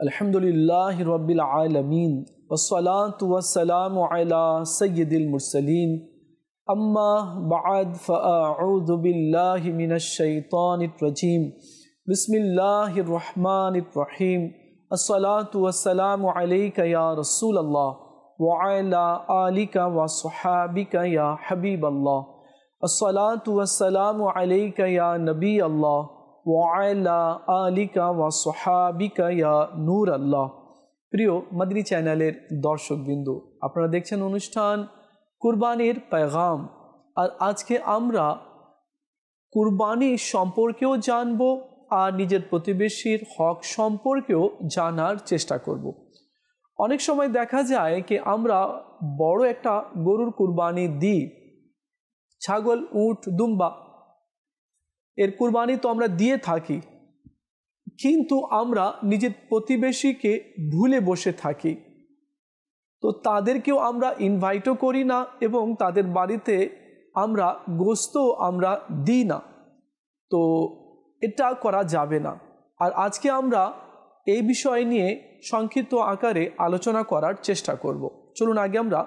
अल्हम्दुलिल्लाहि रब्बिल आलमीन वस्सलातु वस्सलामु अला सय्यिदिल मुरसलीन अम्मा बअद फ़अऊज़ु बिल्लाहि मिनश शैतानिर रजीम बिस्मिल्लाहिर रहमानिर रहीम अस्सलातु वस्सलामु अलैका या रसूलल्लाह व अला आलिका व अस्हाबिका या हबीबल्लाह अस्सलातु वस्सलामु अलैका या नबी अल्लाह ওয়াইলা আলিকা ওয়া সাহাবিকা ইয়া নূর আল্লাহ। প্রিয় মাদনী চ্যানেলের দর্শকবৃন্দ, আপনারা দেখছেন অনুষ্ঠান কুরবানির পেগাম। আর আজকে আমরা কুরবানি সম্পর্কেও জানব আর নিজের প্রতিবেশীর হক সম্পর্কেও জানার চেষ্টা করব। অনেক সময় দেখা যায় কি আমরা বড় একটা গরুর কুরবানি দিই, ছাগল, উট, দুম্বা, এর কুরবানি তো আমরা দিয়ে থাকি, কিন্তু আমরা নিজের প্রতিবেশীকে ভুলে বসে থাকি। তো তাদেরকেও আমরা ইনভাইটও করি না এবং তাদের বাড়িতে আমরা গোশত আমরা দিই না। তো এটা করা যাবে না। আর আজকে আমরা এই বিষয় নিয়ে সংক্ষিপ্ত আকারে আলোচনা করার চেষ্টা করব। চলুন আগে আমরা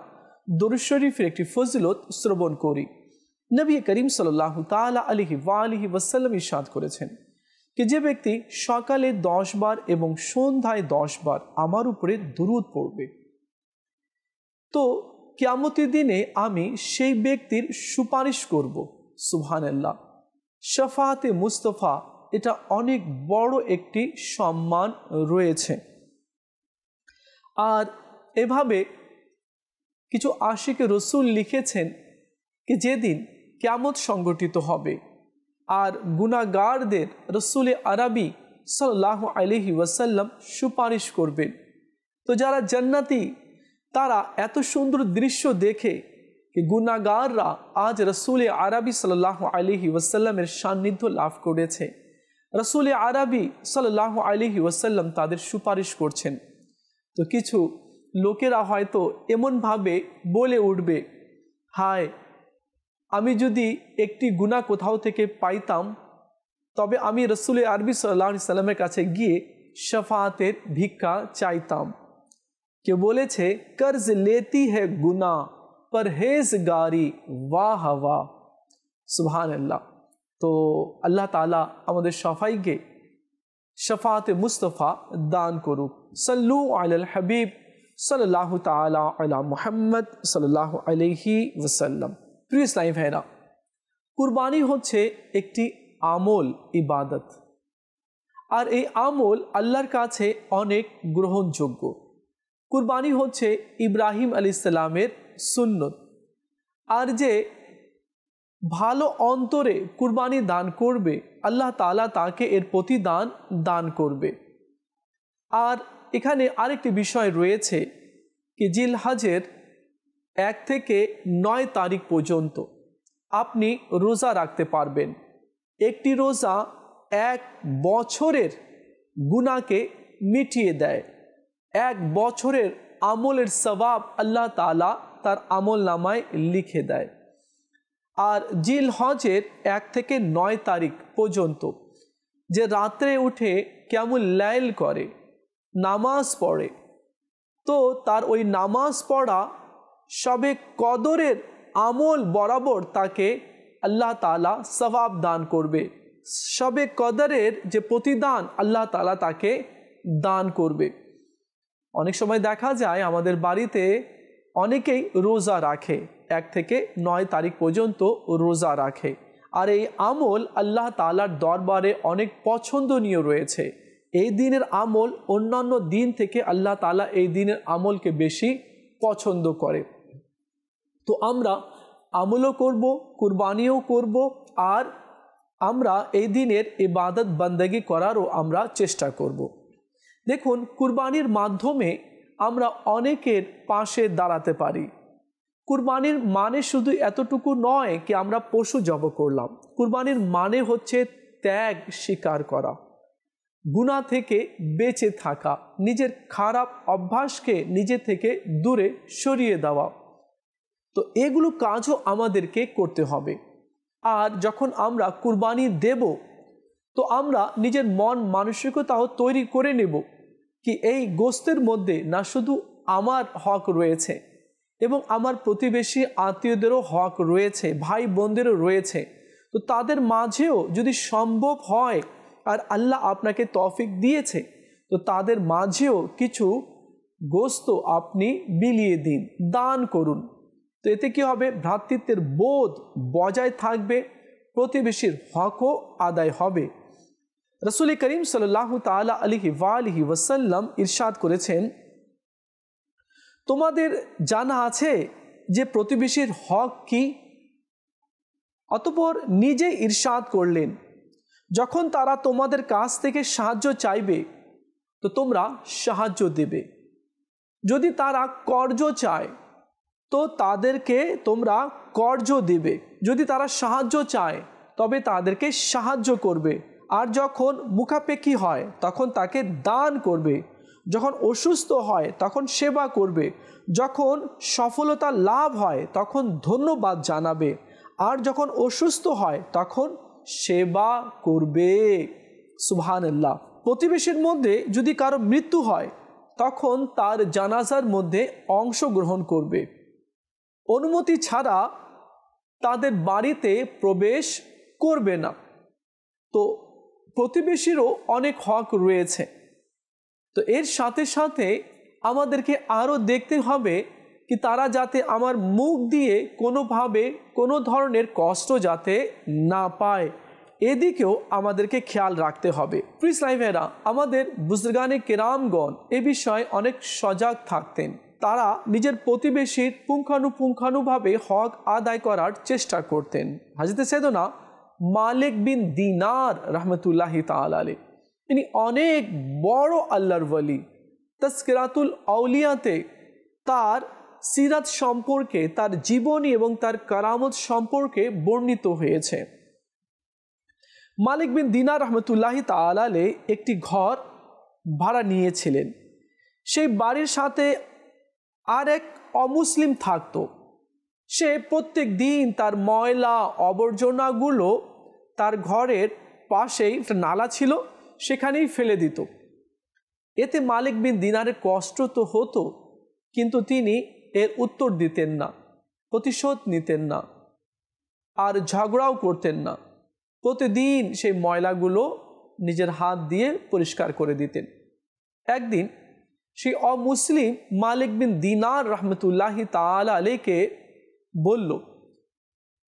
দরুদ শরীফের একটি ফজিলত শ্রবণ করি। নবী করিম সাল্লাল্লাহু তাআলা আলাইহি ওয়া আলিহি ওয়াসাল্লাম ইরশাদ করেছেন যে যে ব্যক্তি সকালে 10 বার এবং সন্ধ্যায় 10 বার আমার উপরে দুরূদ পড়বে, তো কিয়ামতের দিনে আমি সেই ব্যক্তির সুপারিশ করব। সুবহানাল্লাহ। শাফাআতে মুস্তাফা, এটা অনেক বড় একটি সম্মান রয়েছে। আর এভাবে কিছু আশিকে রসুল লিখেছেন कि যেদিন কিয়ামত সংগঠিত হবে আর গুনাহগারদের রসুল আরবি সাল্লাল্লাহু আলাইহি ওয়াসাল্লাম সুপারিশ করবেন। তো যারা জান্নাতি তারা এত সুন্দর দৃশ্য দেখে कि গুনাহগাররা আজ রসুল আরবি সাল্লাল্লাহু আলাইহি ওয়াসাল্লামের সান্নিধ্য লাভ করেছে। রসুল আরবি সাল্লাল্লাহু আলাইহি ওয়াসাল্লাম তাদের সুপারিশ করছেন। তো কিছু লোকেরা হয়তো এমনভাবে বলে উঠবে, হায়, আমি যদি একটি গুনাহ কোথাও থেকে পাইতাম তবে আমি রসুল আরবি সাল্লাল্লাহু আলাইহি সাল্লামের কাছে গিয়ে শাফাআতের ভিক্ষা চাইতাম। কেউ বলেছে, कर्ज लेती है गुनाह परहेजगारी वाह वाह। সুবহানাল্লাহ। তো আল্লাহ তাআলা আমাদের সবাইকে শাফাআতে মুস্তাফা দান করুক। সাল্লু আলাল হাবিব সাল্লাল্লাহু তাআলা আলা মুহাম্মদ সাল্লাল্লাহু আলাইহি ওয়াসাল্লাম। প্রিয় ইসলামী ভাইরা, কুরবানি হচ্ছে একটি আমল, ইবাদত। আর এই আমল আল্লাহর কাছে অনেক গ্রহণযোগ্য। কুরবানি হচ্ছে ইব্রাহিম আলাইহিস সালামের সুন্নত। আর যে ভালো অন্তরে কুরবানি দান করবে, আল্লাহ তাআলা তাকে এর প্রতিদান দান করবে। আর এখানে আরেকটি বিষয় রয়েছে কি জিলহজের 1 থেকে 9 তারিখ পর্যন্ত আপনি রোজা রাখতে পারবেন। একটি রোজা 1 বছরের গুনাহকে মিটিয়ে দেয়। 1 বছরের আমলের সওয়াব আল্লাহ তাআলা তার আমল নামায় লিখে দেয়। আর জিলহজের 1 থেকে 9 তারিখ পর্যন্ত যে রাত্রে উঠে কিয়ামুল লাইল করে, নামাজ পড়ে, তো তার ওই নামাজ পড়া শবে কদরের আমল বরাবর তাকে আল্লাহ তাআলা সওয়াব দান করবে। শবে কদরের যে প্রতিদান আল্লাহ তাআলা তাকে দান করবে। অনেক সময় দেখা যায় আমাদের বাড়িতে অনেকেই রোজা রাখে, 1 থেকে 9 তারিখ পর্যন্ত রোজা রাখে। আর এই আমল আল্লাহ তাআলার দরবারে অনেক পছন্দনীয় রয়েছে। এই দিনের আমল অন্যান্য দিন থেকে আল্লাহ তাআলা এই দিনের আমলকে বেশি পছন্দ করে। তো আমরা আমলও করব, কুরবানিও করব, আর আমরা এই দিনের ইবাদত বন্দেগী করারও আমরা চেষ্টা করব। দেখুন, কুরবানির মাধ্যমে আমরা অনেকের পাশে দাঁড়াতে পারি। কুরবানির মানে শুধু এতটুকু নয় কি আমরা পশু জব করলাম। কুরবানির মানে হচ্ছে ত্যাগ স্বীকার করা, গুনাহ থেকে বেঁচে থাকা, নিজের খারাপ অভ্যাসকে নিজে থেকে দূরে সরিয়ে দেওয়া। তো এগুলো কাজও আমাদেরকে করতে হবে। আর যখন আমরা কুরবানি দেব তো আমরা নিজের মন মানসিকতাও তৈরি করে নেব কি এই গোস্তের মধ্যে না শুধু আমার হক রয়েছে এবং আমার প্রতিবেশী আত্মীয়দেরও হক রয়েছে, ভাই বোনদেরও রয়েছে, তো তাদের মাঝেও যদি সম্ভব হয় আর আল্লাহ আপনাকে তৌফিক দিয়েছে তো তাদের মাঝেও কিছু গোস্ত আপনি বিলিয়ে দিন, দান করুন। তো এতে কি হবে? ভ্রাতৃত্বের বোধ বজায় থাকবে, প্রতিবেশীর হকও আদায় হবে। রাসূল করিম সাল্লাল্লাহু তাআলা আলাইহি ওয়াসাল্লাম ইরশাদ করেছেন, তোমাদের জানা আছে যে প্রতিবেশীর হক কি? অতঃপর নিজে ইরশাদ করলেন, যখন তারা তোমাদের কাছ থেকে সাহায্য চাইবে তো তোমরা সাহায্য দেবে, যদি তারা কর্জ চায় তো তাদেরকে তোমরা কর্জ দেবে, যদি তারা সাহায্য চায় তবে তাদেরকে সাহায্য করবে, আর যখন মুখাপেক্ষী হয় তখন তাকে দান করবে, যখন অসুস্থ হয় তখন সেবা করবে, যখন সফলতা লাভ হয় তখন ধন্যবাদ জানাবে, আর যখন অসুস্থ হয় তখন সেবা করবে। সুবহানাল্লাহ। প্রতিবেশীর মধ্যে যদি কারো মৃত্যু হয় তখন তার জানাজার মধ্যে অংশগ্রহণ করবে, অনুমতি ছাড়া তাদের বাড়িতে প্রবেশ করবে না। তো প্রতিবেশীরও অনেক হক রয়েছে। তো এর সাথে সাথে আমাদেরকে আরও দেখতে হবে কি তারা যাতে আমার মুখ দিয়ে কোনোভাবে কোনো ধরনের কষ্ট যাতে না পায়, এদিকেও আমাদেরকে খেয়াল রাখতে হবে। প্রিয় ইসলামী ভাইরা, আমাদের বুজুর্গানে কেরামগণ এ বিষয়ে অনেক সজাগ থাকতেন। তারা নিজের প্রতিবেশীর পুঙ্খানুপুঙ্খানুভাবে হক আদায় করার চেষ্টা করতেন। হযরত সাইয়েদনা মালিক বিন দিনার রহমতুল্লাহি তাআলা আলাইহি, তিনি অনেক বড় আল্লাহর ওয়ালি। তাজকিরাতুল আউলিয়াতে তার সিরাত সম্পর্কে, তার জীবনী এবং তার কারামত সম্পর্কে বর্ণিত হয়েছে। মালিক বিন দিনার রহমতুল্লাহি তাআলা আলাইহি একটি ঘর ভাড়া নিয়েছিলেন। সেই বাড়ির সাথে আর এক অমুসলিম থাকতো। সে প্রত্যেক দিন তার ময়লা আবর্জনাগুলো তার ঘরের পাশেই একটা নালা ছিল সেখানেই ফেলে দিত। এতে মালিক বিন দিনারের কষ্ট তো হতো, কিন্তু তিনি এর উত্তর দিতেন না, প্রতিশোধ নিতেন না, আর ঝগড়াও করতেন না। প্রতিদিন সেই ময়লাগুলো নিজের হাত দিয়ে পরিষ্কার করে দিতেন। একদিন সেই অমুসলিম মালিক বিন দিনার রহমতুল্লাহি তাআলা আলাইহিকে বলল,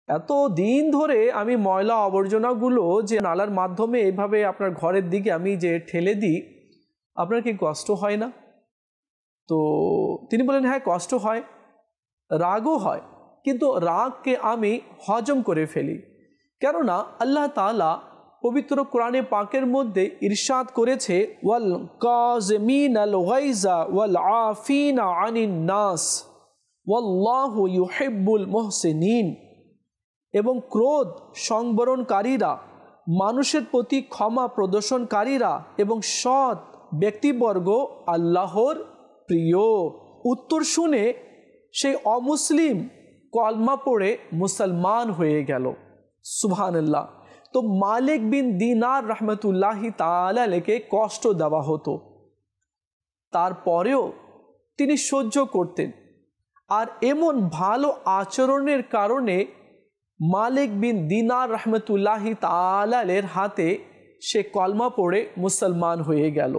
এত দিন ধরে আমি ময়লা আবর্জনাগুলো যে নালার মাধ্যমে এভাবে আপনার ঘরের দিকে আমি যে ঠেলে দিই, আপনার কি কষ্ট হয় না? তো তিনি বলেন, হ্যাঁ কষ্ট হয়, রাগও হয়, কিন্তু রাগকে আমি হজম করে ফেলি। কেননা আল্লাহ তাআলা পবিত্র কোরআনে পাকের মধ্যে ইরশাদ করেছে, ওয়াল কাযিমিনাল গায়জা ওয়াল আফিনা আনিন নাস ওয়াল্লাহু ইউহিব্বুল মুহসিনিন, এবং ক্রোধ সংবরণকারীরা, মানুষের প্রতি ক্ষমা প্রদর্শনকারীরা এবং সৎ ব্যক্তিবর্গ আল্লাহর প্রিয়। উত্তর শুনে সেই অমুসলিম কলমা পড়ে মুসলমান হয়ে গেল। সুবহানাল্লাহ। তো মালিক বিন দিনার রহমতুল্লাহি তাআলা আলাইহিকে কষ্ট দেওয়া হতো, তারপরেও তিনি সহ্য করতেন। আর এমন ভালো আচরণের কারণে মালিক বিন দিনার রহমতুল্লাহি তাআলা আলাইহির হাতে সে কলমা পড়ে মুসলমান হয়ে গেল।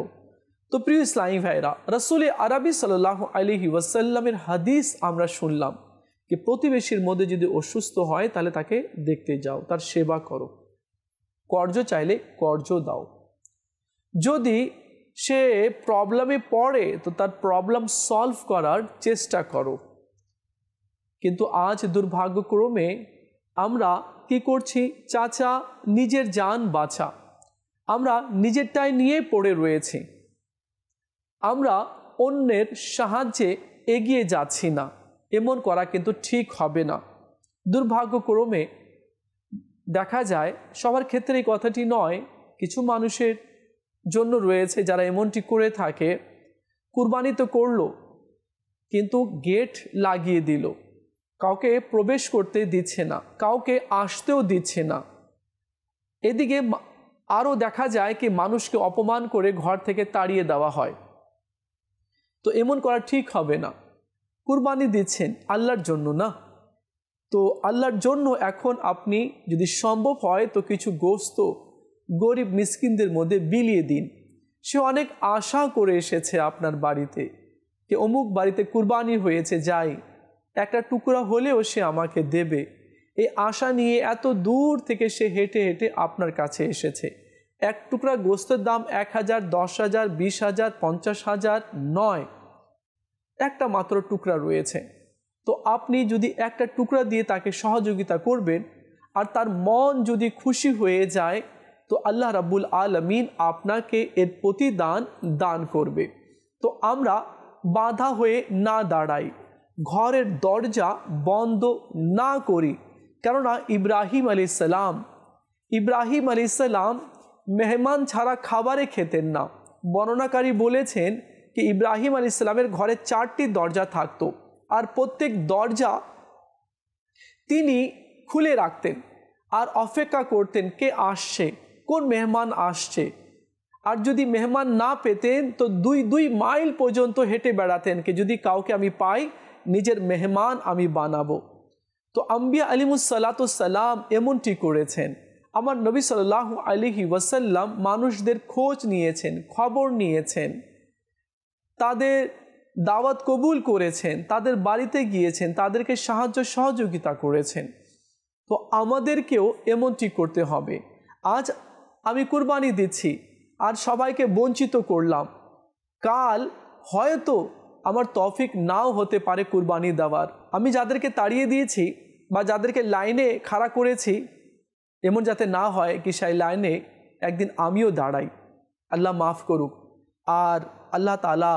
তো প্রিয় ইসলামী ভাইরা, রাসূল আরবি সাল্লাল্লাহু আলাইহি ওয়াসাল্লামের হাদিস আমরা শুনলাম যে প্রতিবেশীর মধ্যে যদি অসুস্থ হয় তাহলে তাকে দেখতে যাও, তার সেবা করো, কর্জ চাইলে কর্জ দাও, যদি সে প্রবলেমে পড়ে তো তার প্রবলেম সলভ করার চেষ্টা করো। কিন্তু আজ দুর্ভাগ্যক্রমে আমরা কি করছি? চাচা নিজের জান বাঁচা, আমরা নিজেরটাই নিয়ে পড়ে রয়েছি, আমরা অন্যের সাহায্যে এগিয়ে যাচ্ছি না। এমন করা কিন্তু ঠিক হবে না। দুর্ভাগ্যক্রমে দেখা যায়, সবার ক্ষেত্রে এই কথাটি নয়, কিছু মানুষের জন্য রয়েছে যারা এমনটি করে থাকে। কুরবানি তো করলো, কিন্তু গেট লাগিয়ে দিল, কাউকে প্রবেশ করতে দিচ্ছে না, কাউকে আসতেও দিচ্ছে না। এদিকে আরও দেখা যায় কি মানুষকে অপমান করে ঘর থেকে তাড়িয়ে দেওয়া হয়। তো এমন করা ঠিক হবে না। কুরবানি দিচ্ছেন আল্লাহর জন্য না, তো আল্লাহর জন্য এখন আপনি যদি সম্ভব হয় তো কিছু গোশত গরিব মিসকিনদের মধ্যে বিলিয়ে দিন। সে অনেক আশা করে এসেছে আপনার বাড়িতে, যে অমুক বাড়িতে কুরবানি হয়েছে, যাই একটা টুকরা হলেও সে আমাকে দেবে। এই আশা নিয়ে এত দূর থেকে সে হেঁটে হেঁটে আপনার কাছে এসেছে। এক টুকরা গোশতের দাম 1000, 10,000, 20,000, 50,000 নয়, একটা মাত্র টুকরা রয়েছে। তো আপনি যদি একটা টুকরা দিয়ে তাকে সহযোগিতা করবেন আর তার মন যদি খুশি হয়ে যায়, তো আল্লাহ রাব্বুল আলামিন আপনাকে এর প্রতিদান দান করবে। তো আমরা বাধা হয়ে না দাঁড়াই, ঘরের দরজা বন্ধ না করি, কেননা ইব্রাহিম আলাইহিসসালাম মেহমান ছাড়া খাবারে খেতেন না। বর্ণনাকারী বলেছেন কি ইব্রাহিম আলাইহিসসালামের ঘরে 4টি দরজা থাকতো, আর প্রত্যেক দরজা তিনি খুলে রাখতেন আর অপেক্ষা করতেন কে আসছে, কোন মেহমান আসছে। আর যদি মেহমান না পেতেন তো 2 মাইল পর্যন্ত হেঁটে বেড়াতেন কি যদি কাউকে আমি পাই নিজের মেহমান আমি বানাবো। তো আম্বিয়া আলিমুসসালাতুসসালাম এমনটি করেছেন। আমার নবী সাল্লাল্লাহু আলাইহি ওয়াসাল্লাম মানুষদের খোঁজ নিয়েছেন, খবর নিয়েছেন, তাদের দাওয়াত কবুল করেছেন, তাদের বাড়িতে গিয়েছেন, তাদেরকে সাহায্য সহযোগিতা করেছেন। তো আমাদেরকেও এমনটি করতে হবে। আজ আমি কুরবানি দিচ্ছি আর সবাইকে বঞ্চিত করলাম, কাল হয়তো আমার তৌফিক নাও হতে পারে কুরবানি দেওয়ার। আমি যাদেরকে তাড়িয়ে দিয়েছি বা যাদেরকে লাইনে খাড়া করেছি, এমন যাতে না হয় কি সেই লাইনে একদিন আমিও দাঁড়াই। আল্লাহ মাফ করুক। আর আল্লাহ তাআলা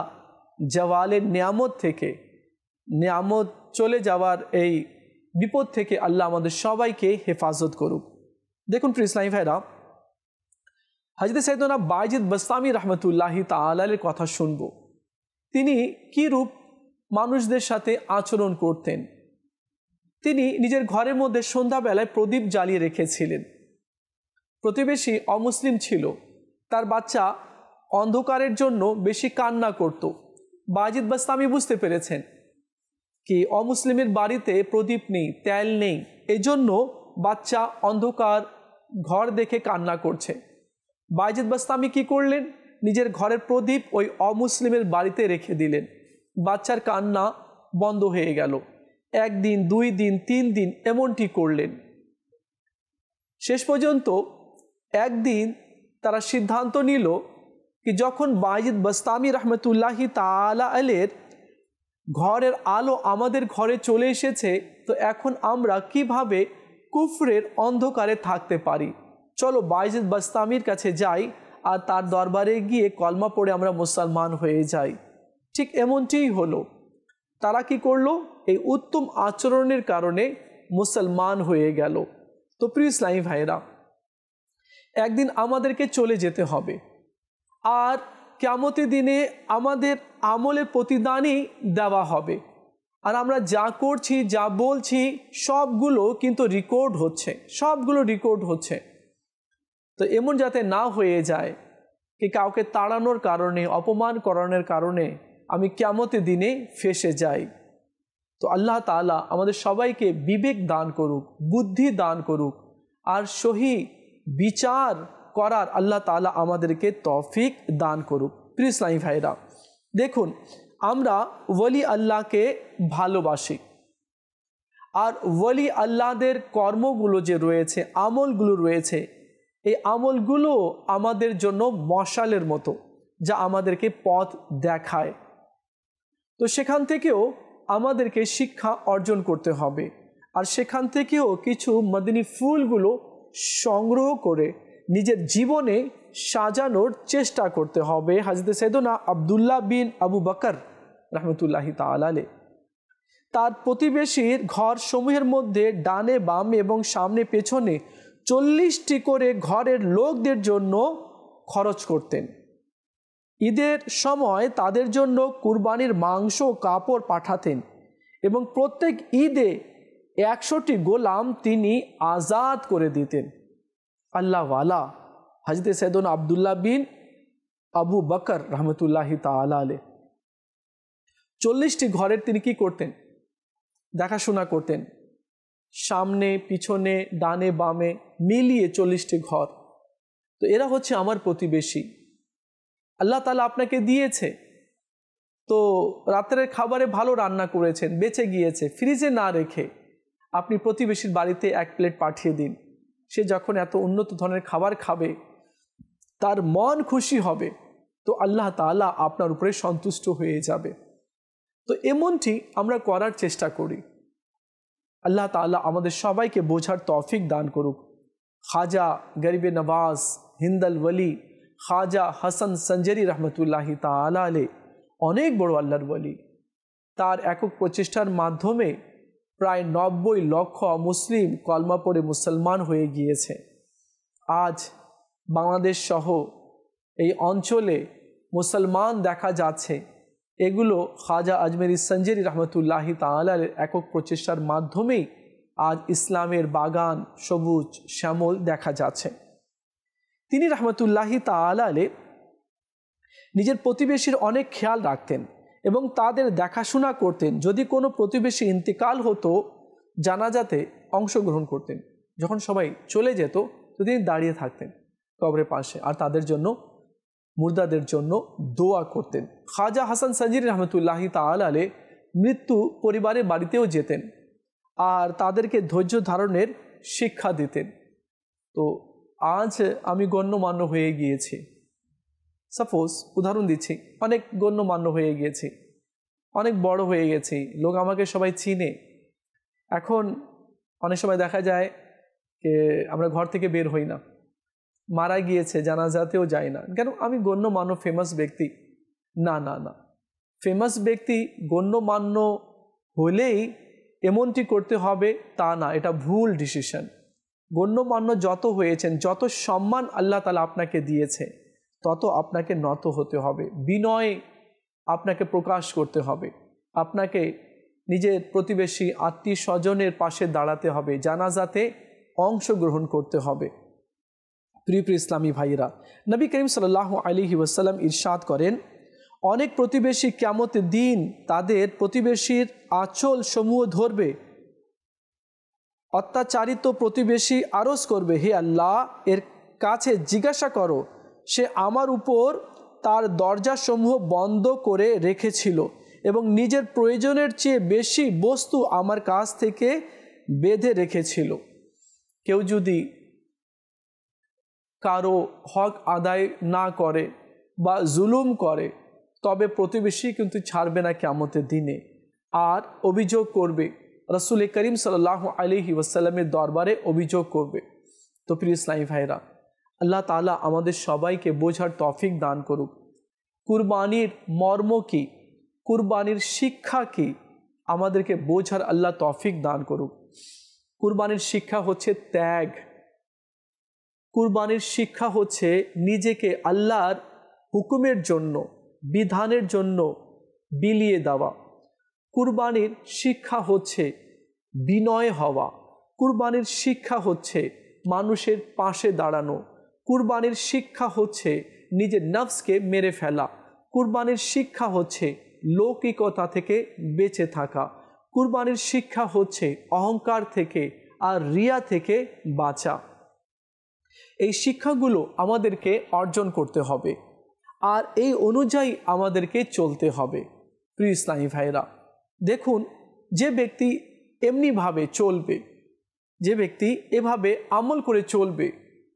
জওয়ালের নিয়ামত থেকে, নিয়ামত চলে যাওয়ার এই বিপদ থেকে আল্লাহ আমাদের সবাইকে হেফাজত করুক। দেখুন প্রিয় ইসলামী ভাইরা, হযরত সাইয়েদনা বায়জিদ বাস্তামি রহমতুল্লাহি তাআলার কথা শুনব। তিনি কী রূপ মানুষদের সাথে আচরণ করতেন। তিনি নিজের ঘরের মধ্যে সন্ধ্যাবেলায় প্রদীপ জ্বালিয়ে রেখেছিলেন। প্রতিবেশী অমুসলিম ছিল, তার বাচ্চা অন্ধকারের জন্য বেশি কান্না করত। বায়জিদ বাস্তামি বুঝতে পেরেছেন কি অমুসলিমের বাড়িতে প্রদীপ নেই, তেল নেই, এজন্য বাচ্চা অন্ধকার ঘর দেখে কান্না করছে। বায়জিদ বাস্তামি কি করলেন, নিজের ঘরের প্রদীপ ওই অমুসলিমের বাড়িতে রেখে দিলেন। বাচ্চার কান্না বন্ধ হয়ে গেল। 1 দিন, 2 দিন, 3 দিন এমনটি করলেন। শেষ পর্যন্ত একদিন তারা সিদ্ধান্ত নিল কি যখন বায়জিদ বাস্তামি রহমতুল্লাহি তাআলা আলাইহির ঘরের আলো আমাদের ঘরে চলে এসেছে, তো এখন আমরা কিভাবে কুফরের অন্ধকারে থাকতে পারি। চলো বায়জিদ বাস্তামির কাছে যাই আর তার দরবারে গিয়ে কলমা পড়ে আমরা মুসলমান হয়ে যাই। ঠিক এমনটিই হলো। তারা কি করলো, এই উত্তম আচরণের কারণে মুসলমান হয়ে গেল। তো প্রিয় ইসলামী ভাইরা, একদিন আমাদেরকে চলে যেতে হবে, আর কিয়ামতের দিনে আমাদের আমলের প্রতিদানই দেওয়া হবে। আর আমরা যা করছি, যা বলছি, সবগুলো কিন্তু রেকর্ড হচ্ছে। তো এমন যাতে না হয়ে যায় কি কাউকে তাড়ানোর কারণে, অপমান করানোর কারণে আমি কিয়ামতের দিনে ফেঁসে যাই। তো আল্লাহ তাআলা আমাদের সবাইকে বিবেক দান করুক, বুদ্ধি দান করুক, আর সহি বিচার করার আল্লাহ তাআলা আমাদেরকে তৌফিক দান করুক। প্রিয় ইসলামী ভাইরা, দেখুন আমরা ওলি আল্লাহকে ভালোবাসি, আর ওলি আল্লাহদের কর্মগুলো যে রয়েছে, আমলগুলো রয়েছে, এই আমলগুলো আমাদের জন্য মশালের মতো, যা আমাদেরকে পথ দেখায়। তো সেখান থেকেও আমাদেরকে শিক্ষা অর্জন করতে হবে, আর সেখান থেকেও কিছু মদিনী ফুলগুলো সংগ্রহ করে নিজের জীবনে সাজানোর চেষ্টা করতে হবে। হযরত সাইয়েদনা আব্দুল্লাহ বিন আবু বকর রহমতুল্লাহি তাআলা আলাইহি তার প্রতিবেশীর ঘর সমূহের মধ্যে ডানে বামে এবং সামনে পেছনে 40টি করে ঘরের লোকদের জন্য খরচ করতেন। ঈদের সময় তাদের জন্য কুরবানির মাংস, কাপড় পাঠাতেন এবং প্রত্যেক ঈদে 100টি গোলাম তিনি আজাদ করে দিতেন। আল্লাহওয়ালা হযরত সাইয়েদনা আব্দুল্লাহ বিন আবু বকর রহমতুল্লাহি তাআলা আলাইহি 40টি ঘরের তিনি কি করতেন? দেখাশোনা করতেন। সামনে পিছনে ডানে বামে মিলিয়ে 40টি ঘর। তো এরা হচ্ছে আমার প্রতিবেশী। আল্লাহ তাআলা আপনাকে দিয়েছে, তো রাতের খাবারে ভালো রান্না করেছেন, বেঁচে গিয়েছে, ফ্রিজে না রেখে আপনি প্রতিবেশীর বাড়িতে 1 প্লেট পাঠিয়ে দিন। সে যখন এত উন্নত ধরনের খাবার খাবে, তার মন খুশি হবে, তো আল্লাহ তাআলা আপনার উপরে সন্তুষ্ট হয়ে যাবে। তো এমনটি আমরা করার চেষ্টা করি। আল্লাহ তাআলা আমাদের সবাইকে বোঝার তৌফিক দান করুক। খাজা গরিবে নওয়াজ হিন্দাল ওয়ালি খাজা হাসান সঞ্জারি রহমতুল্লাহি তাআলা আলাইহি অনেক বড় আল্লাহর ওয়ালি। তার একক প্রচেষ্টার মাধ্যমে প্রায় 90 লক্ষ মুসলিম কলমা পড়ে মুসলমান হয়ে গিয়েছে। আজ বাংলাদেশ সহ এই অঞ্চলে মুসলমান দেখা যাচ্ছে। এগুলো খাজা আজমেরি সঞ্জারি রহমতুল্লাহি তাআলার একক প্রচেষ্টার মাধ্যমেই আজ ইসলামের বাগান সবুজ শ্যামল দেখা যাচ্ছে। তিনি রহমতুল্লাহি তাআলা আলাইহি নিজের প্রতিবেশীর অনেক খেয়াল রাখতেন এবং তাদের দেখাশোনা করতেন। যদি কোনো প্রতিবেশী ইন্তেকাল হতো, জানাজাতে অংশগ্রহণ করতেন। যখন সবাই চলে যেত, তো তিনি দাঁড়িয়ে থাকতেন কবরের পাশে আর তাদের জন্য, মুর্দাদের জন্য দোয়া করতেন। খাজা হাসান সঞ্জারি রহমতুল্লাহি তাআলা আলাইহি মৃত্যু পরিবারের বাড়িতেও যেতেন আর তাদেরকে ধৈর্য ধারণের শিক্ষা দিতেন। তো আজ আমি গণ্যমান্য হয়ে গিয়েছি, সাপোজ উদাহরণ দিচ্ছি, অনেক গণ্যমান্য হয়ে গিয়েছি, অনেক বড় হয়ে গেছি, লোক আমাকে সবাই চিনে। এখন অনেক সময় দেখা যায় যে আমরা ঘর থেকে বের হই না, মারা গিয়েছে জানাজাতেও যাই না, কেন? আমি গণ্যমান্য ফেমাস ব্যক্তি। না না না, ফেমাস ব্যক্তি গণ্যমান্য হলেই এমনটি করতে হবে তা না, এটা ভুল ডিসিশন। গণ্যমান্য যত হয়েছেন, যত সম্মান আল্লাহ তাআলা আপনাকে দিয়েছে, তত আপনাকে নত হতে হবে, বিনয় আপনাকে প্রকাশ করতে হবে, আপনাকে নিজের প্রতিবেশী আত্মীয় স্বজনের পাশে দাঁড়াতে হবে, জানাজাতে অংশগ্রহণ করতে হবে। প্রিয় ইসলামী ভাইরা, নবী করিম সাল্লাল্লাহু আলাইহি ওয়াসাল্লাম ইরশাদ করেন, অনেক প্রতিবেশী কিয়ামতের দিন তাদের প্রতিবেশীর আঁচল সমূহ ধরবে। অত্যাচারিত প্রতিবেশী আরজ করবে, হে আল্লাহ, এর কাছে জিজ্ঞাসা করো, সে আমার উপর তার দরজাসমূহ বন্ধ করে রেখেছিল এবং নিজের প্রয়োজনের চেয়ে বেশি বস্তু আমার কাছ থেকে বেঁধে রেখেছিল। কেউ যদি কারো হক আদায় না করে বা জুলুম করে, তবে প্রতিবেশী কিন্তু ছাড়বে না কিয়ামতের দিনে, আর অভিযোগ করবে, রাসূল করিম সাল্লাল্লাহু আলাইহি ওয়াসাল্লামের দরবারে অভিযোগ করবে। তো প্রিয় ইসলামী ভাইরা, আল্লাহ তাআলা আমাদের সবাইকে বোঝার তৌফিক দান করুক। কুরবানির মর্ম কি, কুরবানির শিক্ষা কি, আমাদেরকে বোঝার আল্লাহ তৌফিক দান করুক। কুরবানির শিক্ষা হচ্ছে ত্যাগ। কুরবানির শিক্ষা হচ্ছে নিজেকে আল্লাহর হুকুমের জন্য, বিধানের জন্য বিলিয়ে দেওয়া। কুরবানির শিক্ষা হচ্ছে বিনয় হওয়া। কুরবানির শিক্ষা হচ্ছে মানুষের পাশে দাঁড়ানো। কুরবানির শিক্ষা হচ্ছে নিজের নফসকে মেরে ফেলা। কুরবানির শিক্ষা হচ্ছে লৌকিকতা থেকে বেঁচে থাকা। কুরবানির শিক্ষা হচ্ছে অহংকার থেকে আর রিয়া থেকে বাঁচা। এই শিক্ষাগুলো আমাদেরকে অর্জন করতে হবে আর এই অনুযায়ী আমাদেরকে চলতে হবে। প্রিয় ইসলামী ভাইরা, দেখুন, যে ব্যক্তি এমনিভাবে চলবে, যে ব্যক্তি এভাবে আমল করে চলবে,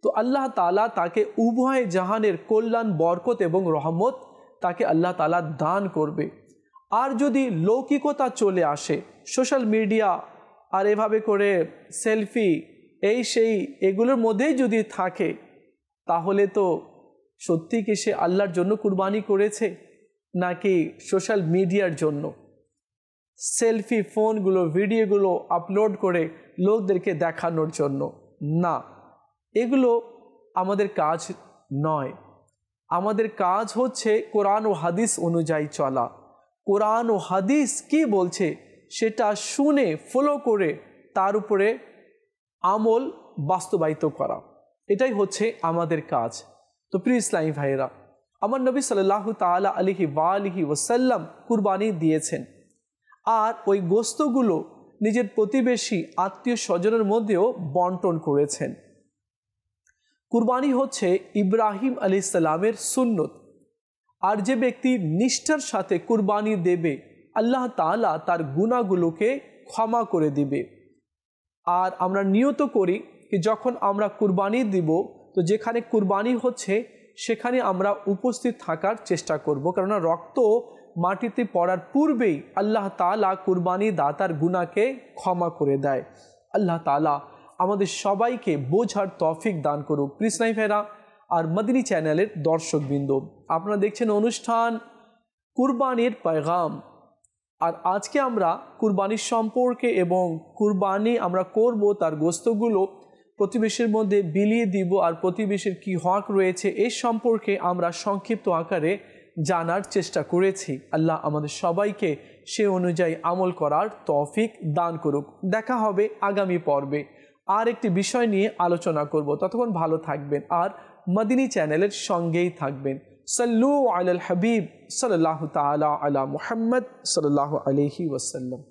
তো আল্লাহ তাআলা তাকে উভয় জাহানের কল্যাণ, বরকত এবং রহমত তাকে আল্লাহ তাআলা দান করবে। আর যদি লৌকিকতা চলে আসে, সোশ্যাল মিডিয়া আর এভাবে করে সেলফি, এই সেই এগুলোর মধ্যেই যদি থাকে, তাহলে তো সত্যি কি সে আল্লাহর জন্য কুরবানি করেছে নাকি সোশ্যাল মিডিয়ার জন্য? সেলফি ফোনগুলো, ভিডিওগুলো আপলোড করে লোকদেরকে দেখানোর জন্য না, এগুলো আমাদের কাজ নয়। আমাদের কাজ হচ্ছে কোরআন ও হাদিস অনুযায়ী চলা। কোরআন ও হাদিস কি বলছে সেটা শুনে ফলো করে তার উপরে আমল বাস্তবায়িত করা, এটাই হচ্ছে আমাদের কাজ। তো প্রিয় ইসলামী ভাইয়েরা, আমার নবী সাল্লাল্লাহু তাআলা আলাইহি ওয়াসাল্লাম কুরবানি দিয়েছেন, আর ওই গোস্তগুলো নিজের প্রতিবেশী আত্মীয় স্বজনের মধ্যেও বন্টন করেছেন। কুরবানি হচ্ছে ইব্রাহিম আলাইহিস সালামের সুন্নত, আর যে ব্যক্তি নিষ্ঠার সাথে কুরবানি দেবে আল্লাহ তাআলা তার গুনাহগুলোকে ক্ষমা করে দিবে। আর আমরা নিয়ত করি कि যখন আমরা কুরবানি দিব তো যেখানে কুরবানি হচ্ছে সেখানে আমরা উপস্থিত থাকার চেষ্টা করব, কারণ রক্ত মাটিতে পড়ার পূর্বেই আল্লাহ তাআলা কুরবানি দাতার গুনাহকে ক্ষমা করে দেয়। আল্লাহ তাআলা আমাদের সবাইকে বোঝার তৌফিক দান করুক। কৃষ্ণাই ফেরা আর মদিনী চ্যানেলের দর্শকবৃন্দ, আপনারা দেখছেন অনুষ্ঠান কুরবানির পয়গাম। আর আজকে আমরা কুরবানির সম্পর্কে এবং কুরবানি আমরা করব তার গোস্তগুলো প্রতিবেশীর মধ্যে বিলিয়ে দিব আর প্রতিবেশীর কি হক রয়েছে এই সম্পর্কে আমরা সংক্ষিপ্ত আকারে জানার চেষ্টা করেছি। আল্লাহ আমাদের সবাইকে সে অনুযায়ী আমল করার তৌফিক দান করুক। দেখা হবে আগামী পর্বে, আর একটি বিষয় নিয়ে আলোচনা করব। ততক্ষণ ভালো থাকবেন আর মদিনী চ্যানেলের সঙ্গেই থাকবেন। সাল্লু আলাল হাবিব সাল্লাল্লাহু তাআলা আলা মুহাম্মদ সাল্লাল্লাহু আলাইহি ওয়াসাল্লাম।